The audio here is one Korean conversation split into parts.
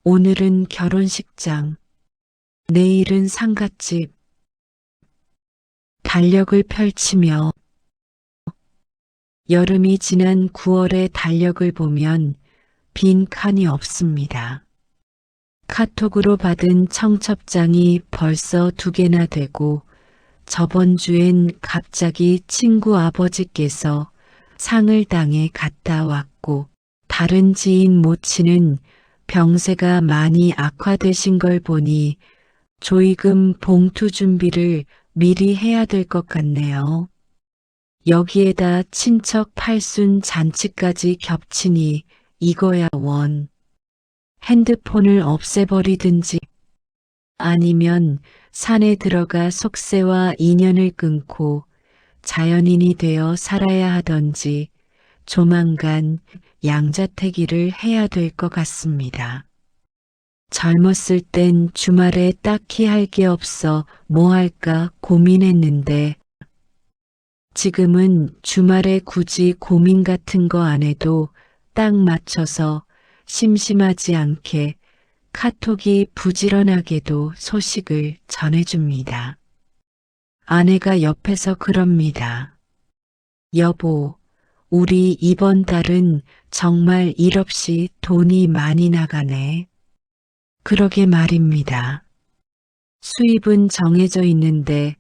오늘은 결혼식장, 내일은 상갓집. 달력을 펼치며 여름이 지난 9월의 달력을 보면 빈 칸이 없습니다. 카톡으로 받은 청첩장이 벌써 2개나 되고 저번 주엔 갑자기 친구 아버지께서 상을 당해 갔다 왔고 다른 지인 모친은 병세가 많이 악화되신 걸 보니 조의금 봉투 준비를 미리 해야 될 것 같네요. 여기에다 친척 팔순 잔치까지 겹치니 이거야 원. 핸드폰을 없애버리든지 아니면 산에 들어가 속세와 인연을 끊고 자연인이 되어 살아야 하던지 조만간 양자택일을 해야 될 것 같습니다. 젊었을 땐 주말에 딱히 할 게 없어 뭐 할까 고민했는데 지금은 주말에 굳이 고민 같은 거 안 해도 딱 맞춰서 심심하지 않게 카톡이 부지런하게도 소식을 전해줍니다. 아내가 옆에서 그럽니다. 여보, 우리 이번 달은 정말 일 없이 돈이 많이 나가네. 그러게 말입니다. 수입은 정해져 있는데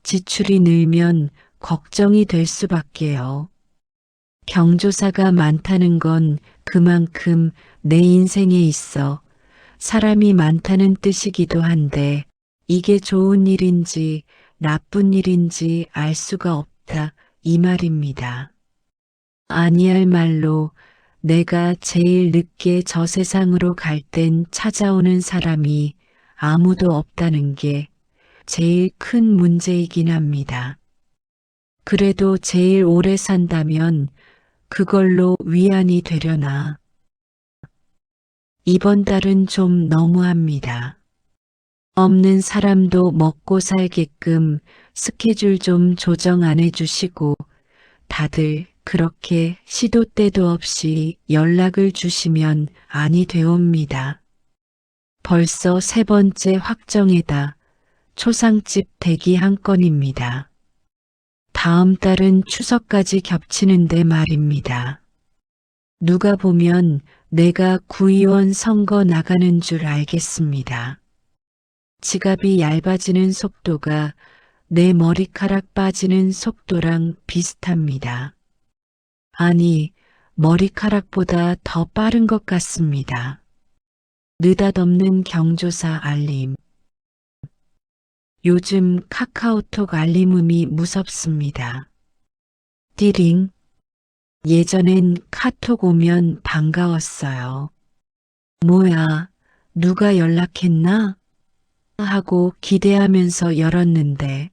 지출이 늘면 걱정이 될 수밖에요. 경조사가 많다는 건 그만큼 내 인생에 있어 사람이 많다는 뜻이기도 한데 이게 좋은 일인지 나쁜 일인지 알 수가 없다 이 말입니다. 아니할 말로 내가 제일 늦게 저 세상으로 갈 땐 찾아오는 사람이 아무도 없다는 게 제일 큰 문제이긴 합니다. 그래도 제일 오래 산다면 그걸로 위안이 되려나. 이번 달은 좀 너무합니다. 없는 사람도 먹고 살게끔 스케줄 좀 조정 안 해주시고 다들 그렇게 시도 때도 없이 연락을 주시면 아니 되옵니다. 벌써 3번째 확정에다 초상집 대기 한 건입니다. 다음 달은 추석까지 겹치는데 말입니다. 누가 보면 내가 구의원 선거 나가는 줄 알겠습니다. 지갑이 얇아지는 속도가 내 머리카락 빠지는 속도랑 비슷합니다. 아니, 머리카락보다 더 빠른 것 같습니다. 느닷없는 경조사 알림. 요즘 카카오톡 알림음이 무섭습니다. 띠링. 예전엔 카톡 오면 반가웠어요. 뭐야, 누가 연락했나? 하고 기대하면서 열었는데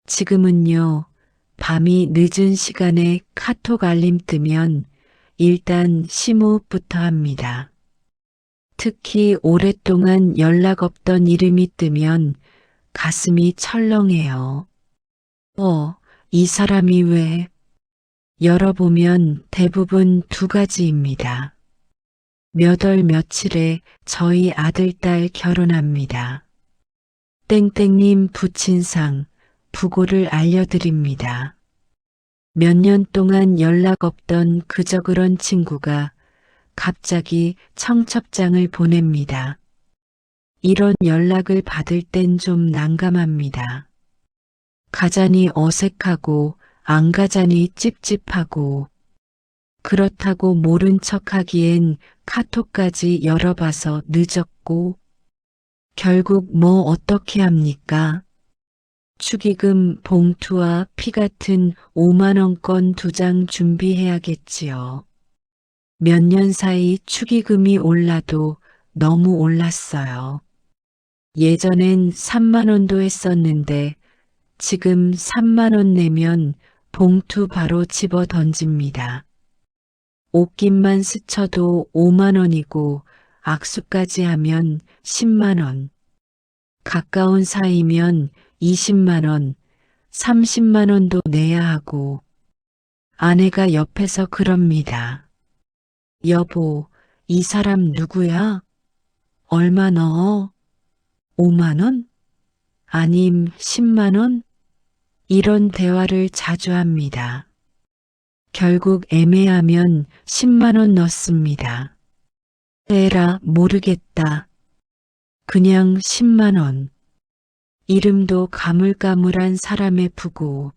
지금은요, 밤이 늦은 시간에 카톡 알림 뜨면 일단 심호흡부터 합니다. 특히 오랫동안 연락 없던 이름이 뜨면 가슴이 철렁해요. 이 사람이 왜? 열어보면 대부분 2가지입니다. 몇 월 며칠에 저희 아들 딸 결혼합니다. 땡땡님 부친상 부고를 알려드립니다. 몇 년 동안 연락 없던 그저 그런 친구가 갑자기 청첩장을 보냅니다. 이런 연락을 받을 땐 좀 난감합니다. 가자니 어색하고 안 가자니 찝찝하고 그렇다고 모른 척하기엔 카톡까지 열어봐서 늦었고 결국 뭐 어떻게 합니까? 축의금 봉투와 피 같은 5만원권 2장 준비해야겠지요. 몇 년 사이 축의금이 올라도 너무 올랐어요. 예전엔 3만원도 했었는데 지금 3만원 내면 봉투 바로 집어 던집니다. 옷깃만 스쳐도 5만원이고 악수까지 하면 10만원. 가까운 사이면 20만원, 30만원도 내야 하고 아내가 옆에서 그럽니다. 여보, 이 사람 누구야? 얼마 넣어? 5만 원? 아님 10만 원? 이런 대화를 자주 합니다. 결국 애매하면 10만 원 넣습니다. 에라 모르겠다. 그냥 10만 원. 이름도 가물가물한 사람의 부고.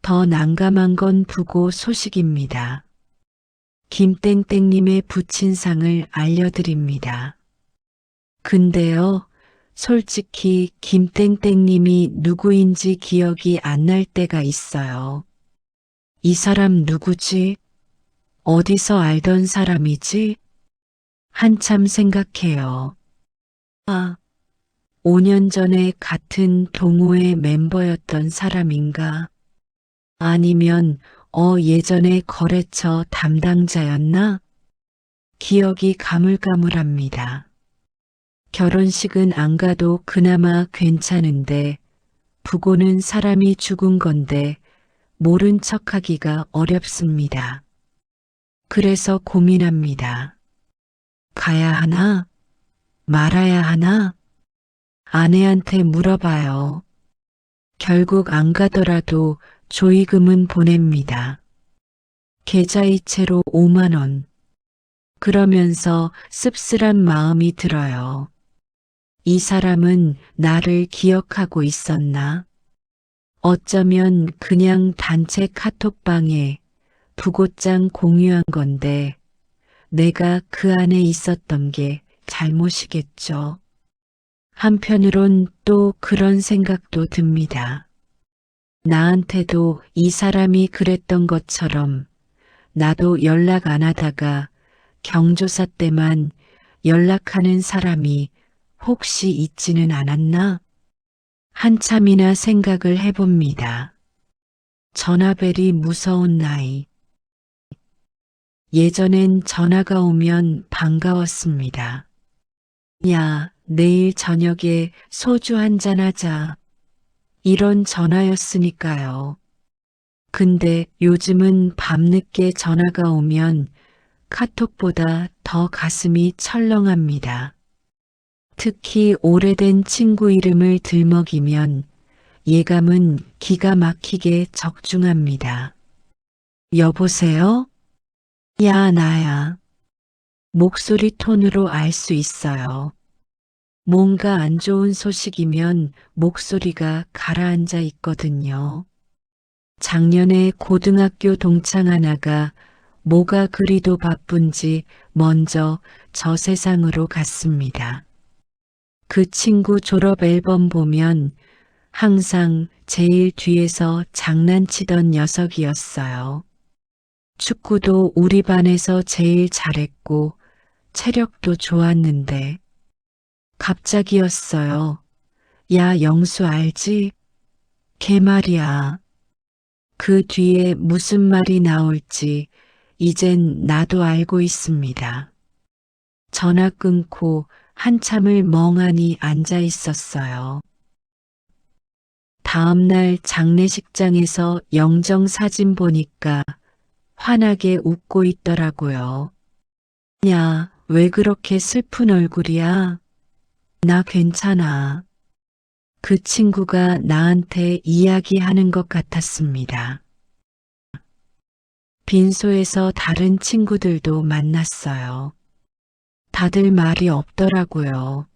더 난감한 건 부고 소식입니다. 김땡땡님의 부친상을 알려드립니다. 근데요, 솔직히 김땡땡님이 누구인지 기억이 안 날 때가 있어요. 이 사람 누구지? 어디서 알던 사람이지? 한참 생각해요. 아, 5년 전에 같은 동호회 멤버였던 사람인가? 아니면 예전에 거래처 담당자였나? 기억이 가물가물합니다. 결혼식은 안 가도 그나마 괜찮은데 부고는 사람이 죽은 건데 모른 척하기가 어렵습니다. 그래서 고민합니다. 가야 하나? 말아야 하나? 아내한테 물어봐요. 결국 안 가더라도 조의금은 보냅니다. 계좌이체로 5만 원. 그러면서 씁쓸한 마음이 들어요. 이 사람은 나를 기억하고 있었나? 어쩌면 그냥 단체 카톡방에 부고장 공유한 건데 내가 그 안에 있었던 게 잘못이겠죠. 한편으론 또 그런 생각도 듭니다. 나한테도 이 사람이 그랬던 것처럼 나도 연락 안 하다가 경조사 때만 연락하는 사람이 혹시 있지는 않았나? 한참이나 생각을 해봅니다. 전화벨이 무서운 나이. 예전엔 전화가 오면 반가웠습니다. 야, 내일 저녁에 소주 한잔 하자. 이런 전화였으니까요. 근데 요즘은 밤늦게 전화가 오면 카톡보다 더 가슴이 철렁합니다. 특히 오래된 친구 이름을 들먹이면 예감은 기가 막히게 적중합니다. 여보세요? 야, 나야. 목소리 톤으로 알 수 있어요. 뭔가 안 좋은 소식이면 목소리가 가라앉아 있거든요. 작년에 고등학교 동창 하나가 뭐가 그리도 바쁜지 먼저 저 세상으로 갔습니다. 그 친구 졸업 앨범 보면 항상 제일 뒤에서 장난치던 녀석이었어요. 축구도 우리 반에서 제일 잘했고 체력도 좋았는데 갑자기였어요. 야, 영수 알지? 걔 말이야. 그 뒤에 무슨 말이 나올지 이젠 나도 알고 있습니다. 전화 끊고 한참을 멍하니 앉아 있었어요. 다음날 장례식장에서 영정 사진 보니까 환하게 웃고 있더라고요. 야, 왜 그렇게 슬픈 얼굴이야? 나 괜찮아. 그 친구가 나한테 이야기하는 것 같았습니다. 빈소에서 다른 친구들도 만났어요. 다들 말이 없더라고요.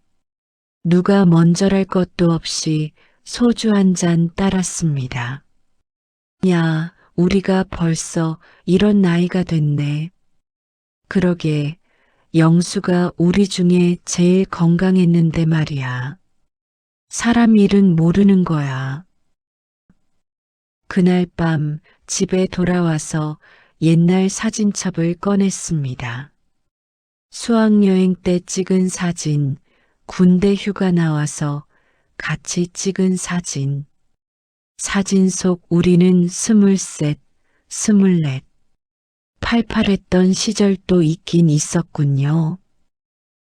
누가 먼저랄 것도 없이 소주 한 잔 따랐습니다. 야, 우리가 벌써 이런 나이가 됐네. 그러게, 영수가 우리 중에 제일 건강했는데 말이야. 사람 일은 모르는 거야. 그날 밤 집에 돌아와서 옛날 사진첩을 꺼냈습니다. 수학여행 때 찍은 사진, 군대 휴가 나와서 같이 찍은 사진. 사진 속 우리는 23, 24. 팔팔했던 시절도 있긴 있었군요.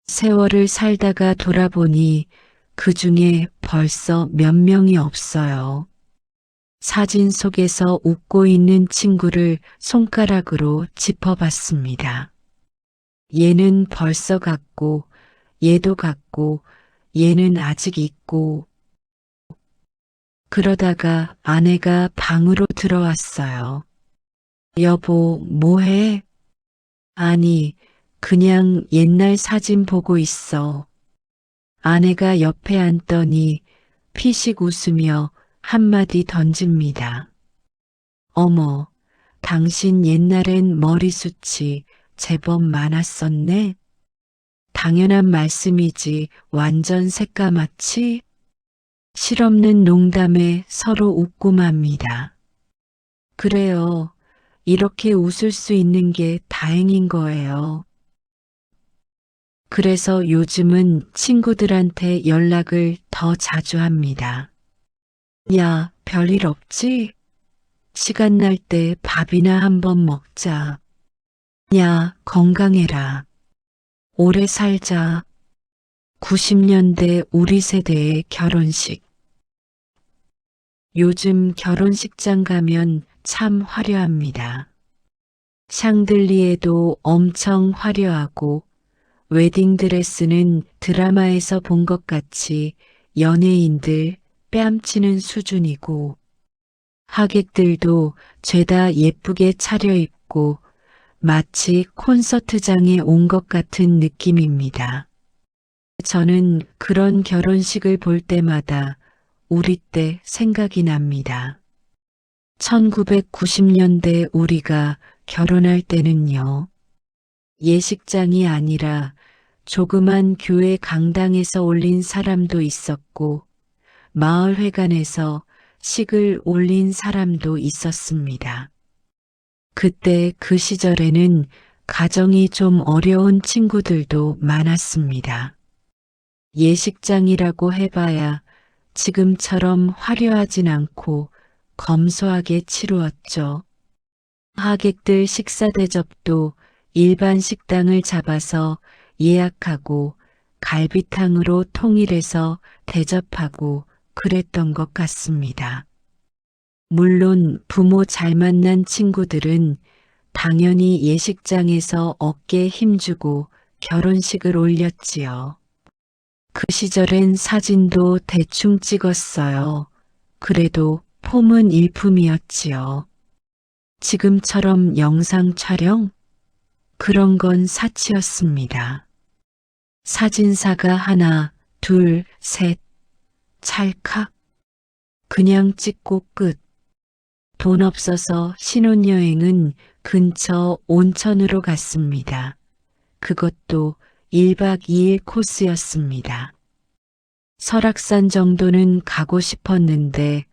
세월을 살다가 돌아보니 그 중에 벌써 몇 명이 없어요. 사진 속에서 웃고 있는 친구를 손가락으로 짚어봤습니다. 얘는 벌써 갔고 얘도 갔고 얘는 아직 있고. 그러다가 아내가 방으로 들어왔어요. 여보, 뭐해? 아니, 그냥 옛날 사진 보고 있어. 아내가 옆에 앉더니 피식 웃으며 한마디 던집니다. 어머, 당신 옛날엔 머리숱이 제법 많았었네? 당연한 말씀이지 완전 새까맣지? 실없는 농담에 서로 웃고 맙니다. 그래요. 이렇게 웃을 수 있는 게 다행인 거예요. 그래서 요즘은 친구들한테 연락을 더 자주 합니다. 야, 별일 없지? 시간 날 때 밥이나 한번 먹자. 야, 건강해라. 오래 살자. 90년대 우리 세대의 결혼식. 요즘 결혼식장 가면 참 화려합니다. 샹들리에도 엄청 화려하고 웨딩드레스는 드라마에서 본 것 같이 연예인들 뺨치는 수준이고 하객들도 죄다 예쁘게 차려입고 마치 콘서트장에 온 것 같은 느낌입니다. 저는 그런 결혼식을 볼 때마다 우리 때 생각이 납니다. 1990년대 우리가 결혼할 때는요. 예식장이 아니라 조그만 교회 강당에서 올린 사람도 있었고 마을회관에서 식을 올린 사람도 있었습니다. 그때 그 시절에는 가정이 좀 어려운 친구들도 많았습니다. 예식장이라고 해봐야 지금처럼 화려하진 않고 검소하게 치루었죠. 하객들 식사 대접도 일반 식당을 잡아서 예약하고 갈비탕으로 통일해서 대접하고 그랬던 것 같습니다. 물론 부모 잘 만난 친구들은 당연히 예식장에서 어깨에 힘주고 결혼식을 올렸지요. 그 시절엔 사진도 대충 찍었어요. 그래도 폼은 일품이었지요. 지금처럼 영상 촬영? 그런 건 사치였습니다. 사진사가 하나, 둘, 셋, 찰칵. 그냥 찍고 끝. 돈 없어서 신혼여행은 근처 온천으로 갔습니다. 그것도 1박 2일 코스였습니다. 설악산 정도는 가고 싶었는데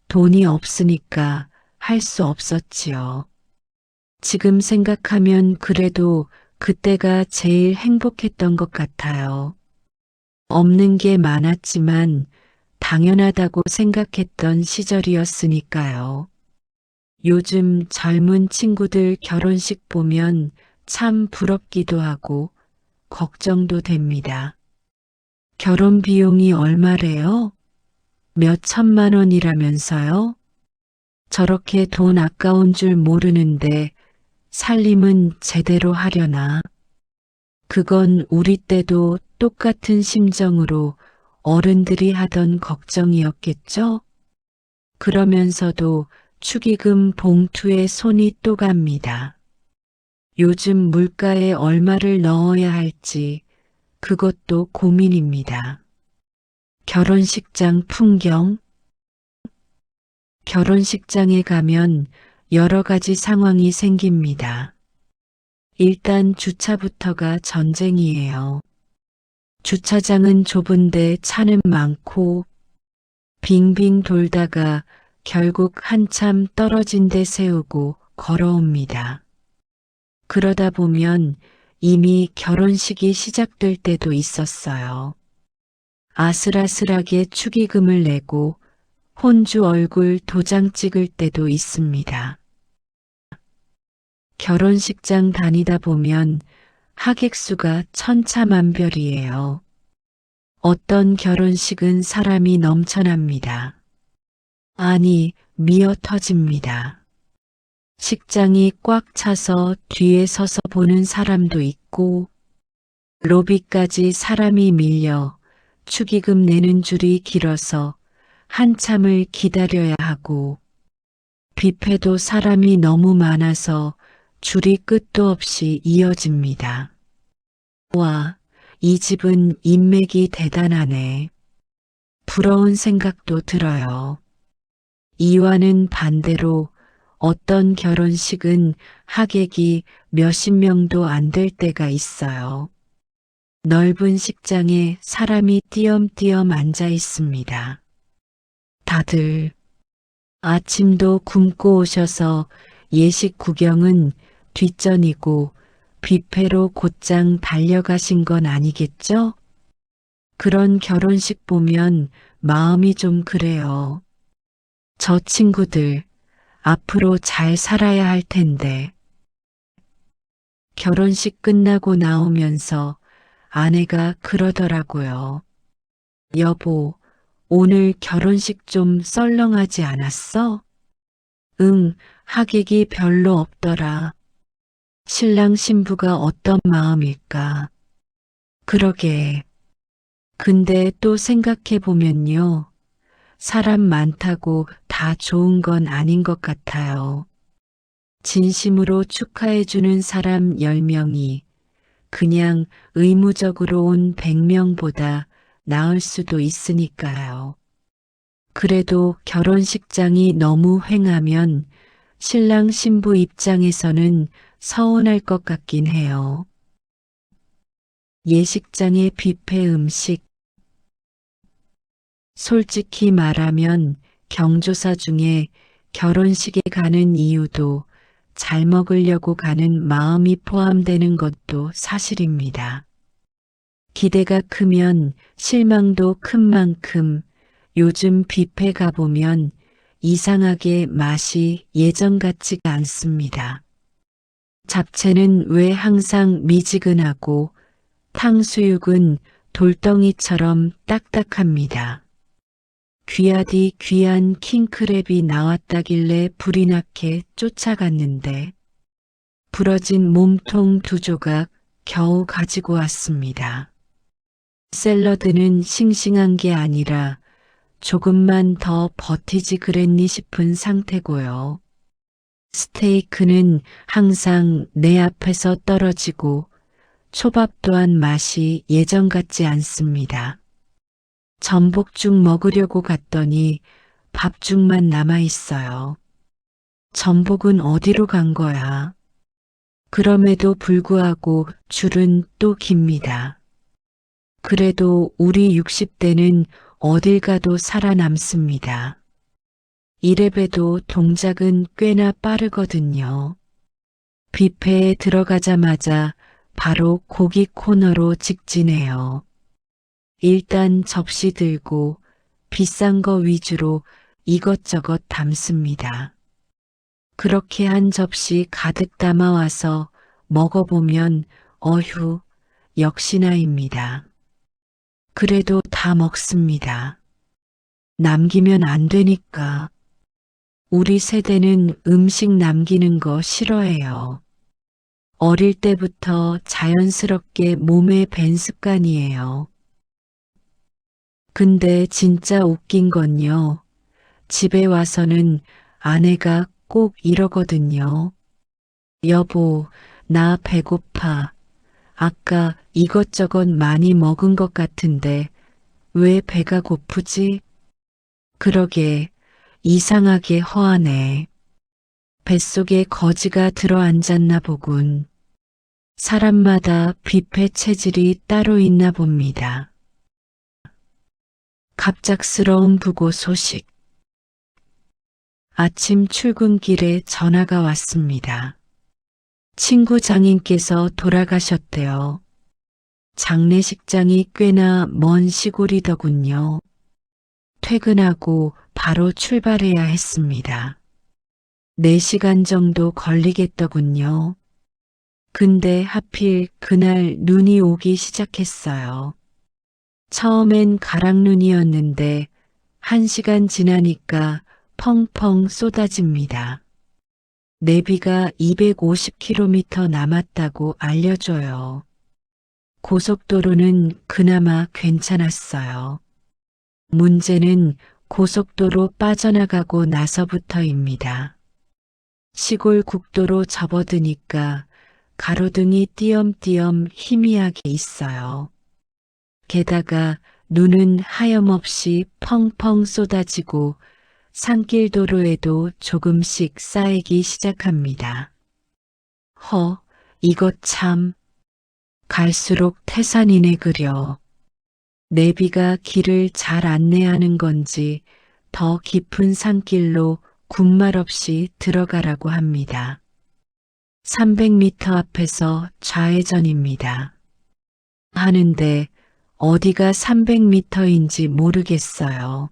돈이 없으니까 할 수 없었지요. 지금 생각하면 그래도 그때가 제일 행복했던 것 같아요. 없는 게 많았지만 당연하다고 생각했던 시절이었으니까요. 요즘 젊은 친구들 결혼식 보면 참 부럽기도 하고 걱정도 됩니다. 결혼 비용이 얼마래요? 몇 천만 원이라면서요? 저렇게 돈 아까운 줄 모르는데 살림은 제대로 하려나? 그건 우리 때도 똑같은 심정으로 어른들이 하던 걱정이었겠죠? 그러면서도 축의금 봉투에 손이 또 갑니다. 요즘 물가에 얼마를 넣어야 할지 그것도 고민입니다. 결혼식장 풍경? 결혼식장에 가면 여러 가지 상황이 생깁니다. 일단 주차부터가 전쟁이에요. 주차장은 좁은데 차는 많고 빙빙 돌다가 결국 한참 떨어진 데 세우고 걸어옵니다. 그러다 보면 이미 결혼식이 시작될 때도 있었어요. 아슬아슬하게 축의금을 내고 혼주 얼굴 도장 찍을 때도 있습니다. 결혼식장 다니다 보면 하객 수가 천차만별이에요. 어떤 결혼식은 사람이 넘쳐납니다. 아니, 미어 터집니다. 식장이 꽉 차서 뒤에 서서 보는 사람도 있고 로비까지 사람이 밀려 축의금 내는 줄이 길어서 한참을 기다려야 하고, 뷔페도 사람이 너무 많아서 줄이 끝도 없이 이어집니다. 와, 이 집은 인맥이 대단하네. 부러운 생각도 들어요. 이와는 반대로 어떤 결혼식은 하객이 몇십 명도 안 될 때가 있어요. 넓은 식장에 사람이 띄엄띄엄 앉아 있습니다. 다들 아침도 굶고 오셔서 예식 구경은 뒷전이고 뷔페로 곧장 달려가신 건 아니겠죠? 그런 결혼식 보면 마음이 좀 그래요. 저 친구들 앞으로 잘 살아야 할 텐데. 결혼식 끝나고 나오면서 아내가 그러더라고요. 여보, 오늘 결혼식 좀 썰렁하지 않았어? 응, 하객이 별로 없더라. 신랑 신부가 어떤 마음일까? 그러게. 근데 또 생각해 보면요. 사람 많다고 다 좋은 건 아닌 것 같아요. 진심으로 축하해주는 사람 10명이 그냥 의무적으로 온 100명보다 나을 수도 있으니까요. 그래도 결혼식장이 너무 휑하면 신랑 신부 입장에서는 서운할 것 같긴 해요. 예식장의 뷔페 음식. 솔직히 말하면 경조사 중에 결혼식에 가는 이유도 잘 먹으려고 가는 마음이 포함되는 것도 사실입니다. 기대가 크면 실망도 큰 만큼 요즘 뷔페 가보면 이상하게 맛이 예전 같지가 않습니다. 잡채는 왜 항상 미지근하고 탕수육은 돌덩이처럼 딱딱합니다. 귀하디 귀한 킹크랩이 나왔다길래 불이 나게 쫓아갔는데 부러진 몸통 2조각 겨우 가지고 왔습니다. 샐러드는 싱싱한 게 아니라 조금만 더 버티지 그랬니 싶은 상태고요. 스테이크는 항상 내 앞에서 떨어지고 초밥 또한 맛이 예전 같지 않습니다. 전복죽 먹으려고 갔더니 밥죽만 남아 있어요. 전복은 어디로 간 거야? 그럼에도 불구하고 줄은 또 깁니다. 그래도 우리 60대는 어딜 가도 살아남습니다. 이래봬도 동작은 꽤나 빠르거든요. 뷔페에 들어가자마자 바로 고기 코너로 직진해요. 일단 접시 들고 비싼 거 위주로 이것저것 담습니다. 그렇게 한 접시 가득 담아와서 먹어보면 어휴, 역시나입니다. 그래도 다 먹습니다. 남기면 안 되니까. 우리 세대는 음식 남기는 거 싫어해요. 어릴 때부터 자연스럽게 몸에 밴 습관이에요. 근데 진짜 웃긴 건요. 집에 와서는 아내가 꼭 이러거든요. 여보, 나 배고파. 아까 이것저것 많이 먹은 것 같은데 왜 배가 고프지? 그러게 이상하게 허하네. 뱃속에 거지가 들어앉았나 보군. 사람마다 뷔페 체질이 따로 있나 봅니다. 갑작스러운 부고 소식. 아침 출근길에 전화가 왔습니다. 친구 장인께서 돌아가셨대요. 장례식장이 꽤나 먼 시골이더군요. 퇴근하고 바로 출발해야 했습니다. 4시간 정도 걸리겠더군요. 근데 하필 그날 눈이 오기 시작했어요. 처음엔 가랑눈이었는데 1시간 지나니까 펑펑 쏟아집니다. 내비가 250km 남았다고 알려줘요. 고속도로는 그나마 괜찮았어요. 문제는 고속도로 빠져나가고 나서부터입니다. 시골 국도로 접어드니까 가로등이 띄엄띄엄 희미하게 있어요. 게다가 눈은 하염없이 펑펑 쏟아지고 산길 도로에도 조금씩 쌓이기 시작합니다. 이것 참. 갈수록 태산이네 그려. 내비가 길을 잘 안내하는 건지 더 깊은 산길로 군말 없이 들어가라고 합니다. 300m 앞에서 좌회전입니다. 하는데 어디가 300m인지 모르겠어요.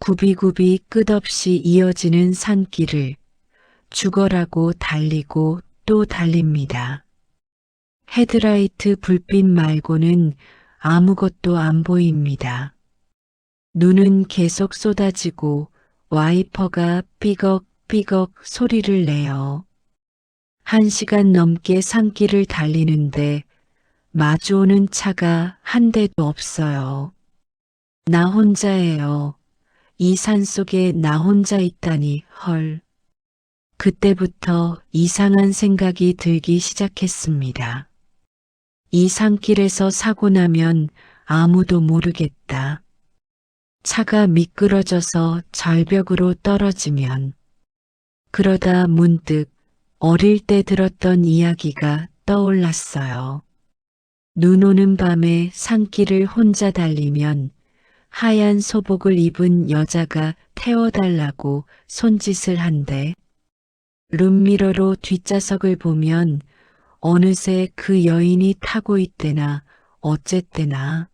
굽이굽이 끝없이 이어지는 산길을 죽어라고 달리고 또 달립니다. 헤드라이트 불빛 말고는 아무것도 안 보입니다. 눈은 계속 쏟아지고 와이퍼가 삐걱삐걱 소리를 내요. 1시간 넘게 산길을 달리는데 마주오는 차가 한 대도 없어요. 나 혼자예요. 이 산속에 나 혼자 있다니 헐. 그때부터 이상한 생각이 들기 시작했습니다. 이 산길에서 사고 나면 아무도 모르겠다. 차가 미끄러져서 절벽으로 떨어지면. 그러다 문득 어릴 때 들었던 이야기가 떠올랐어요. 눈 오는 밤에 산길을 혼자 달리면 하얀 소복을 입은 여자가 태워달라고 손짓을 한대. 룸미러로 뒷좌석을 보면 어느새 그 여인이 타고 있대나 어쨌대나.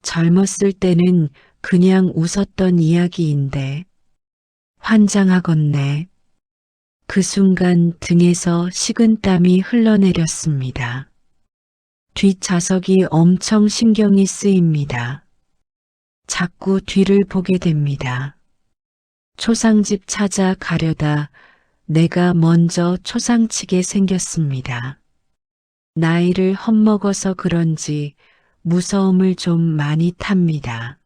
젊었을 때는 그냥 웃었던 이야기인데 환장하겠네. 그 순간 등에서 식은땀이 흘러내렸습니다. 뒷좌석이 엄청 신경이 쓰입니다. 자꾸 뒤를 보게 됩니다. 초상집 찾아가려다 내가 먼저 초상치게 생겼습니다. 나이를 헛먹어서 그런지 무서움을 좀 많이 탑니다.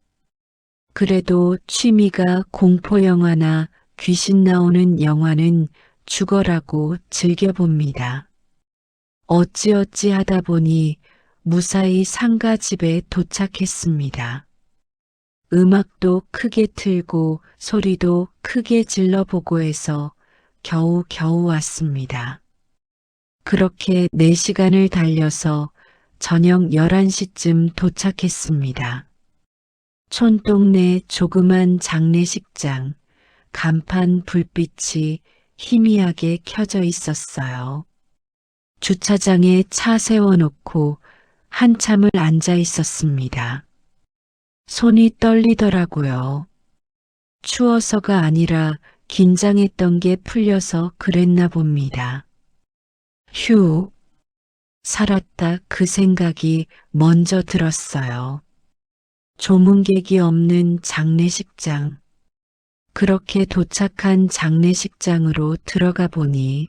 그래도 취미가 공포영화나 귀신 나오는 영화는 죽어라고 즐겨봅니다. 어찌어찌 하다 보니 무사히 상가집에 도착했습니다. 음악도 크게 틀고 소리도 크게 질러보고 해서 겨우 왔습니다. 그렇게 4시간을 달려서 저녁 11시쯤 도착했습니다. 촌동네 조그만 장례식장, 간판 불빛이 희미하게 켜져 있었어요. 주차장에 차 세워놓고 한참을 앉아 있었습니다. 손이 떨리더라고요. 추워서가 아니라 긴장했던 게 풀려서 그랬나 봅니다. 휴, 살았다 그 생각이 먼저 들었어요. 조문객이 없는 장례식장. 그렇게 도착한 장례식장으로 들어가 보니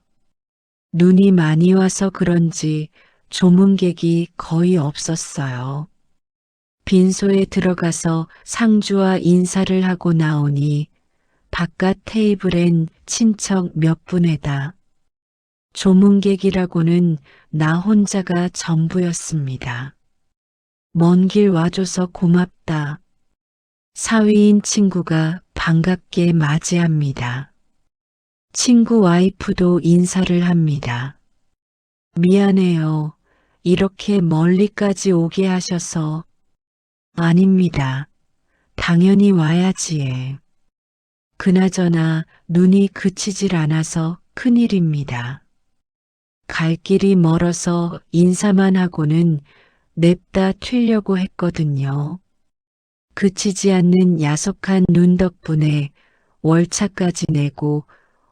눈이 많이 와서 그런지 조문객이 거의 없었어요. 빈소에 들어가서 상주와 인사를 하고 나오니 바깥 테이블엔 친척 몇 분에다 조문객이라고는 나 혼자가 전부였습니다. 먼 길 와줘서 고맙다. 사위인 친구가 반갑게 맞이합니다. 친구 와이프도 인사를 합니다. 미안해요. 이렇게 멀리까지 오게 하셔서. 아닙니다. 당연히 와야지. 그나저나 눈이 그치질 않아서 큰일입니다. 갈 길이 멀어서 인사만 하고는 냅다 튀려고 했거든요. 그치지 않는 야속한 눈 덕분에 월차까지 내고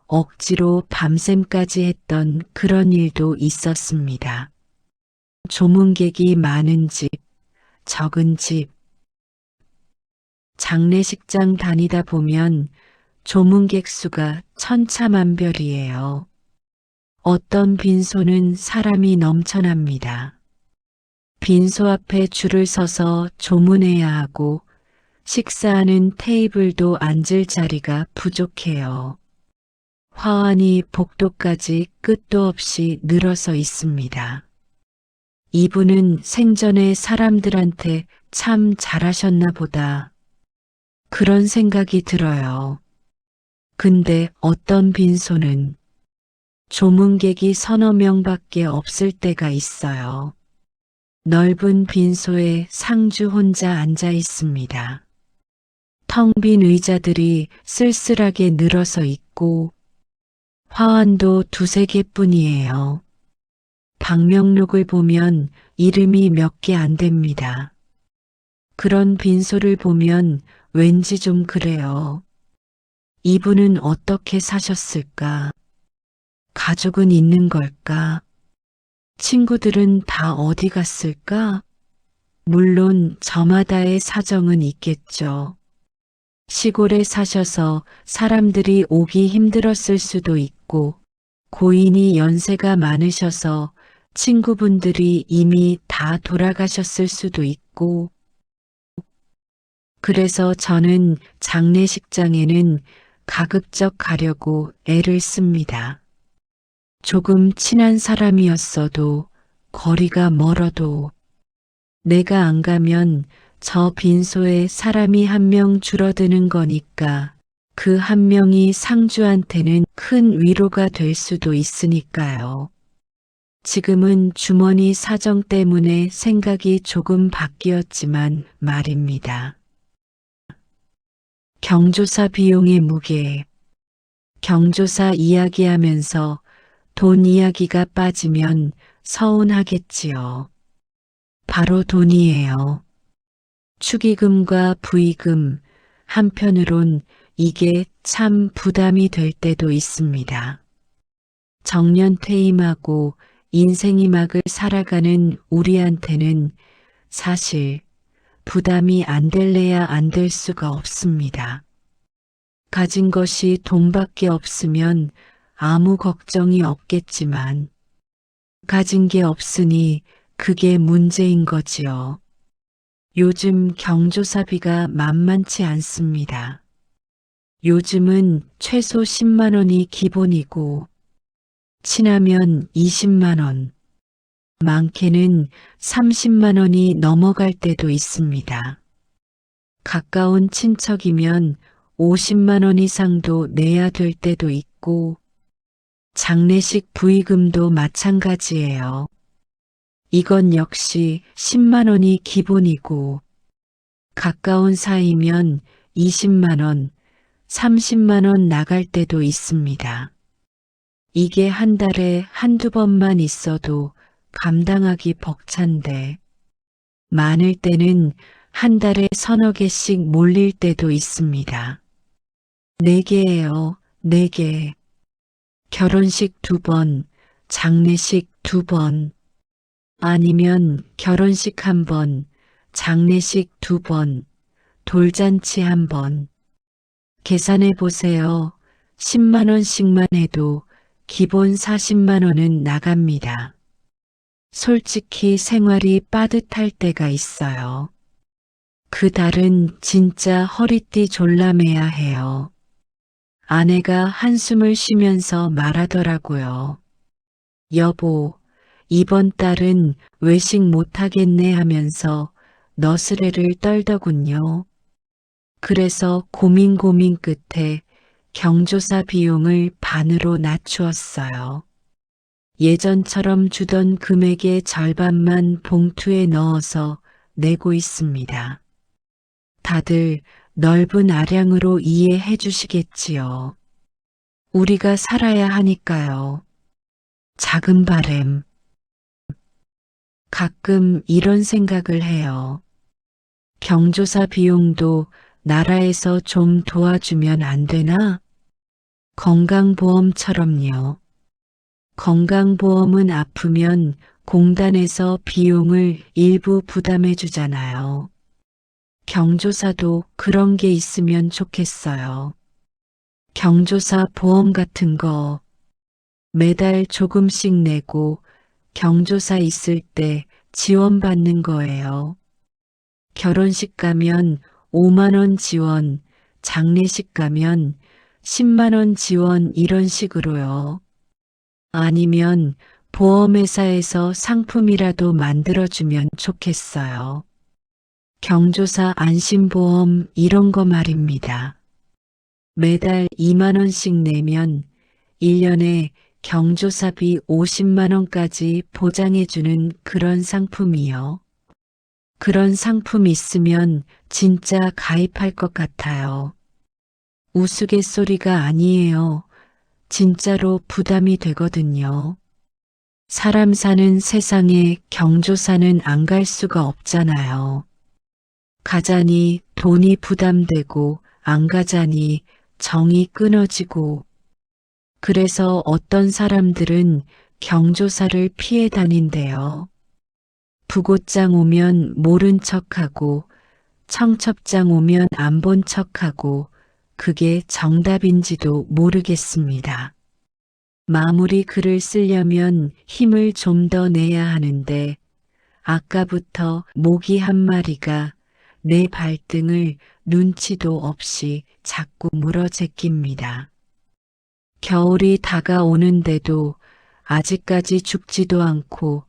억지로 밤샘까지 했던 그런 일도 있었습니다. 조문객이 많은 집, 적은 집. 장례식장 다니다 보면 조문객 수가 천차만별이에요. 어떤 빈소는 사람이 넘쳐납니다. 빈소 앞에 줄을 서서 조문해야 하고 식사하는 테이블도 앉을 자리가 부족해요. 화환이 복도까지 끝도 없이 늘어서 있습니다. 이분은 생전에 사람들한테 참 잘하셨나 보다. 그런 생각이 들어요. 근데 어떤 빈소는 조문객이 서너 명밖에 없을 때가 있어요. 넓은 빈소에 상주 혼자 앉아 있습니다. 텅 빈 의자들이 쓸쓸하게 늘어서 있고 화환도 두세 개뿐이에요. 방명록을 보면 이름이 몇 개 안 됩니다. 그런 빈소를 보면 왠지 좀 그래요. 이분은 어떻게 사셨을까? 가족은 있는 걸까? 친구들은 다 어디 갔을까? 물론 저마다의 사정은 있겠죠. 시골에 사셔서 사람들이 오기 힘들었을 수도 있고, 고인이 연세가 많으셔서 친구분들이 이미 다 돌아가셨을 수도 있고, 그래서 저는 장례식장에는 가급적 가려고 애를 씁니다. 조금 친한 사람이었어도 거리가 멀어도 내가 안 가면 저 빈소에 사람이 한 명 줄어드는 거니까 그 한 명이 상주한테는 큰 위로가 될 수도 있으니까요. 지금은 주머니 사정 때문에 생각이 조금 바뀌었지만 말입니다. 경조사 비용의 무게. 경조사 이야기하면서 돈 이야기가 빠지면 서운하겠지요. 바로 돈이에요. 축의금과 부의금, 한편으론 이게 참 부담이 될 때도 있습니다. 정년 퇴임하고 인생이 막을 살아가는 우리한테는 사실 부담이 안 될래야 안 될 수가 없습니다. 가진 것이 돈밖에 없으면 아무 걱정이 없겠지만 가진 게 없으니 그게 문제인 거지요. 요즘 경조사비가 만만치 않습니다. 요즘은 최소 10만 원이 기본이고 친하면 20만 원, 많게는 30만 원이 넘어갈 때도 있습니다. 가까운 친척이면 50만 원 이상도 내야 될 때도 있고 장례식 부의금도 마찬가지예요. 이건 역시 10만 원이 기본이고 가까운 사이면 20만 원, 30만 원 나갈 때도 있습니다. 이게 한 달에 한두 번만 있어도 감당하기 벅찬데 많을 때는 한 달에 서너 개씩 몰릴 때도 있습니다. 4개예요, 4개. 결혼식 2번, 장례식 2번, 아니면 결혼식 1번, 장례식 2번, 돌잔치 1번. 계산해 보세요. 10만 원씩만 해도 기본 40만 원은 나갑니다. 솔직히 생활이 빠듯할 때가 있어요. 그 달은 진짜 허리띠 졸라매야 해요. 아내가 한숨을 쉬면서 말하더라고요. 여보, 이번 달은 외식 못하겠네 하면서 너스레를 떨더군요. 그래서 고민 끝에 경조사 비용을 반으로 낮추었어요. 예전처럼 주던 금액의 절반만 봉투에 넣어서 내고 있습니다. 다들 넓은 아량으로 이해해 주시겠지요. 우리가 살아야 하니까요. 작은 바램. 가끔 이런 생각을 해요. 경조사 비용도 나라에서 좀 도와주면 안 되나? 건강보험처럼요. 건강보험은 아프면 공단에서 비용을 일부 부담해 주잖아요. 경조사도 그런 게 있으면 좋겠어요. 경조사 보험 같은 거 매달 조금씩 내고 경조사 있을 때 지원받는 거예요. 결혼식 가면 5만 원 지원, 장례식 가면 10만 원 지원 이런 식으로요. 아니면 보험회사에서 상품이라도 만들어주면 좋겠어요. 경조사 안심보험 이런 거 말입니다. 매달 2만 원씩 내면 1년에 경조사비 50만 원까지 보장해주는 그런 상품이요. 그런 상품 있으면 진짜 가입할 것 같아요. 우스갯소리가 아니에요. 진짜로 부담이 되거든요. 사람 사는 세상에 경조사는 안 갈 수가 없잖아요. 가자니 돈이 부담되고 안 가자니 정이 끊어지고 그래서 어떤 사람들은 경조사를 피해 다닌대요. 부고장 오면 모른 척하고 청첩장 오면 안 본 척하고 그게 정답인지도 모르겠습니다. 마무리 글을 쓰려면 힘을 좀 더 내야 하는데 아까부터 모기 한 마리가 내 발등을 눈치도 없이 자꾸 물어제낍니다. 겨울이 다가오는데도 아직까지 죽지도 않고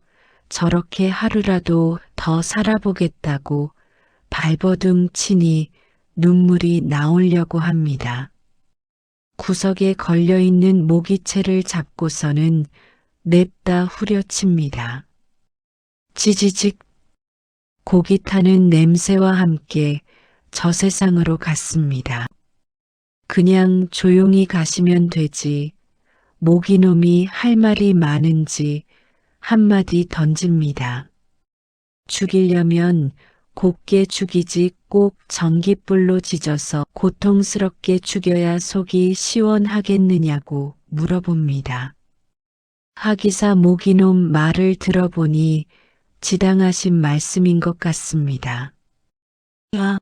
저렇게 하루라도 더 살아보겠다고 발버둥 치니 눈물이 나오려고 합니다. 구석에 걸려있는 모기채를 잡고서는 냅다 후려칩니다. 지지직 고기 타는 냄새와 함께 저 세상으로 갔습니다. 그냥 조용히 가시면 되지. 모기놈이 할 말이 많은지 한마디 던집니다. 죽이려면 곱게 죽이지 꼭 전깃불로 지져서 고통스럽게 죽여야 속이 시원하겠느냐고 물어봅니다. 하기사 모기놈 말을 들어보니 지당하신 말씀인 것 같습니다. 야,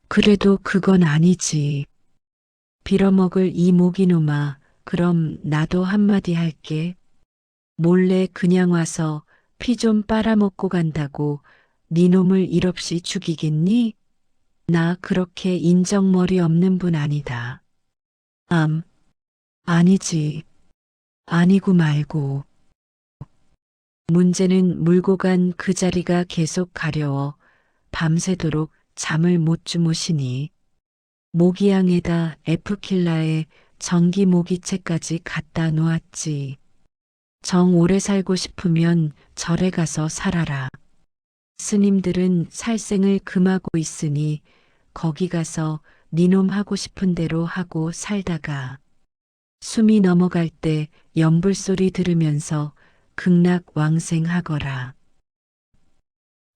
그래도 그건 아니지. 빌어먹을 이 모기놈아, 그럼 나도 한마디 할게. 몰래 그냥 와서 피 좀 빨아먹고 간다고 네 놈을 일없이 죽이겠니? 나 그렇게 인정머리 없는 분 아니다. 아니지. 아니고 말고. 문제는 물고 간 그 자리가 계속 가려워 밤새도록 잠을 못 주무시니 모기향에다 에프킬라에 전기 모기채까지 갖다 놓았지. 정 오래 살고 싶으면 절에 가서 살아라. 스님들은 살생을 금하고 있으니 거기 가서 니놈 하고 싶은 대로 하고 살다가 숨이 넘어갈 때 연불소리 들으면서 극락왕생하거라.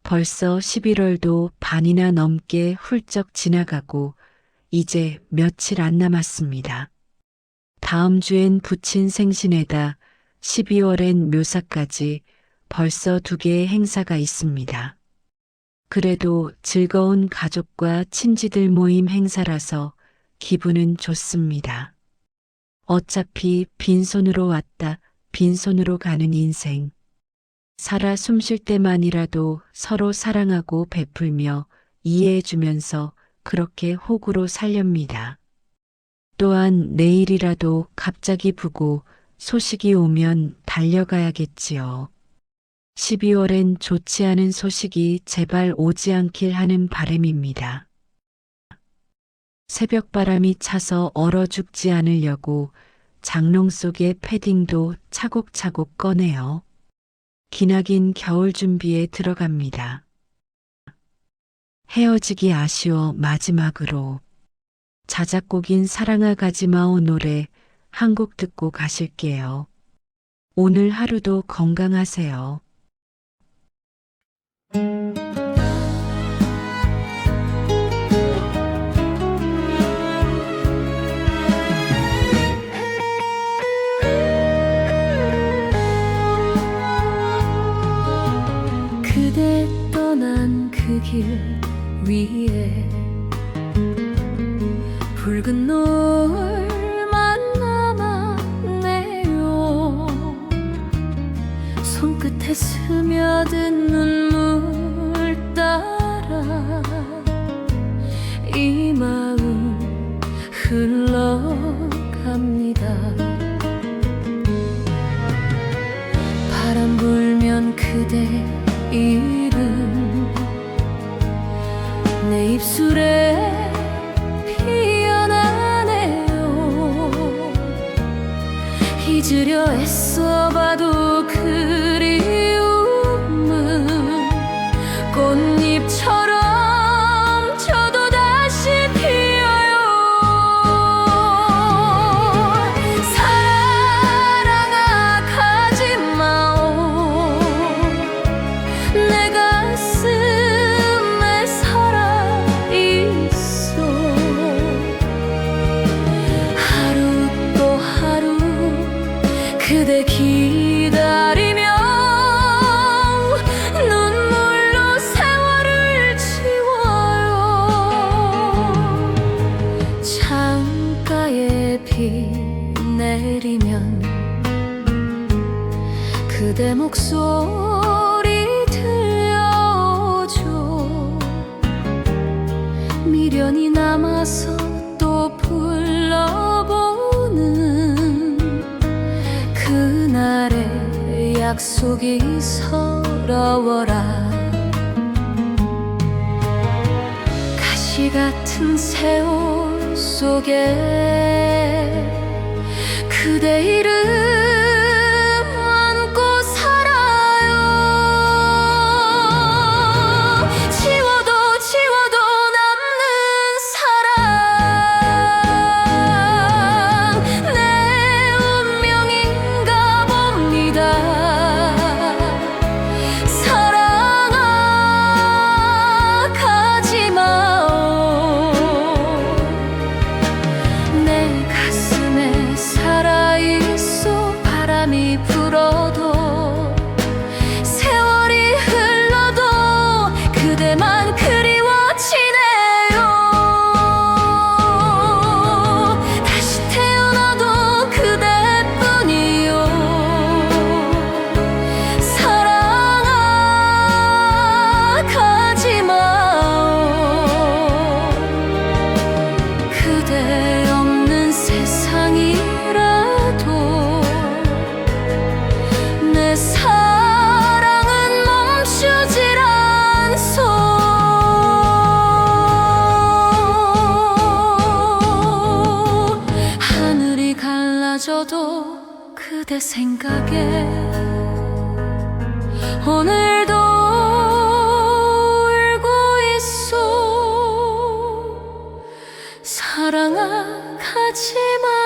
벌써 11월도 반이나 넘게 훌쩍 지나가고 이제 며칠 안 남았습니다. 다음 주엔 부친 생신에다 12월엔 묘사까지 벌써 2개의 행사가 있습니다. 그래도 즐거운 가족과 친지들 모임 행사라서 기분은 좋습니다. 어차피 빈손으로 왔다 빈손으로 가는 인생. 살아 숨쉴 때만이라도 서로 사랑하고 베풀며 이해해주면서 그렇게 호구로 살렵니다. 또한 내일이라도 갑자기 부고 소식이 오면 달려가야겠지요. 12월엔 좋지 않은 소식이 제발 오지 않길 하는 바람입니다. 새벽바람이 차서 얼어 죽지 않으려고 장롱 속에 패딩도 차곡차곡 꺼내어 기나긴 겨울 준비에 들어갑니다. 헤어지기 아쉬워 마지막으로 자작곡인 사랑아 가지마오 노래 한 곡 듣고 가실게요. 오늘 하루도 건강하세요. 그대 떠난 그 길 위에 붉은 노을만 남았네요. 손끝에 스며든 눈 입술에 피어나네요. 잊으려 애써봐도 그리움은 꽃잎처럼 저도 다시 피어요. 사랑아 가지 마오. 내 가슴에 살아있어. 하루 또 하루 그대 기다리며 눈물로 세월을 지워요. 창가에 비 내리면 그대 목소리 들려줘. 미련이 남아서 또 불러보는 그날의 약속이 서러워라. 가시 같은 세월 속에 그대 이름 안고 살아요. 지워도 지워도 남는 사랑 내 운명인가 봅니다. 사랑아 가지 마오. 내 가슴에 살아있어. 바람이 불어도 세월이 흘러도 그대만 그리워지네요. 다시 태어나도 그대뿐이요. 사랑아 가지 마오. 그대 없는 세상이라도 내 사랑은 멈추질 않소. 하늘이 갈라져도 그대 생각에 오늘도 울고 있어. 사랑아 가지 마.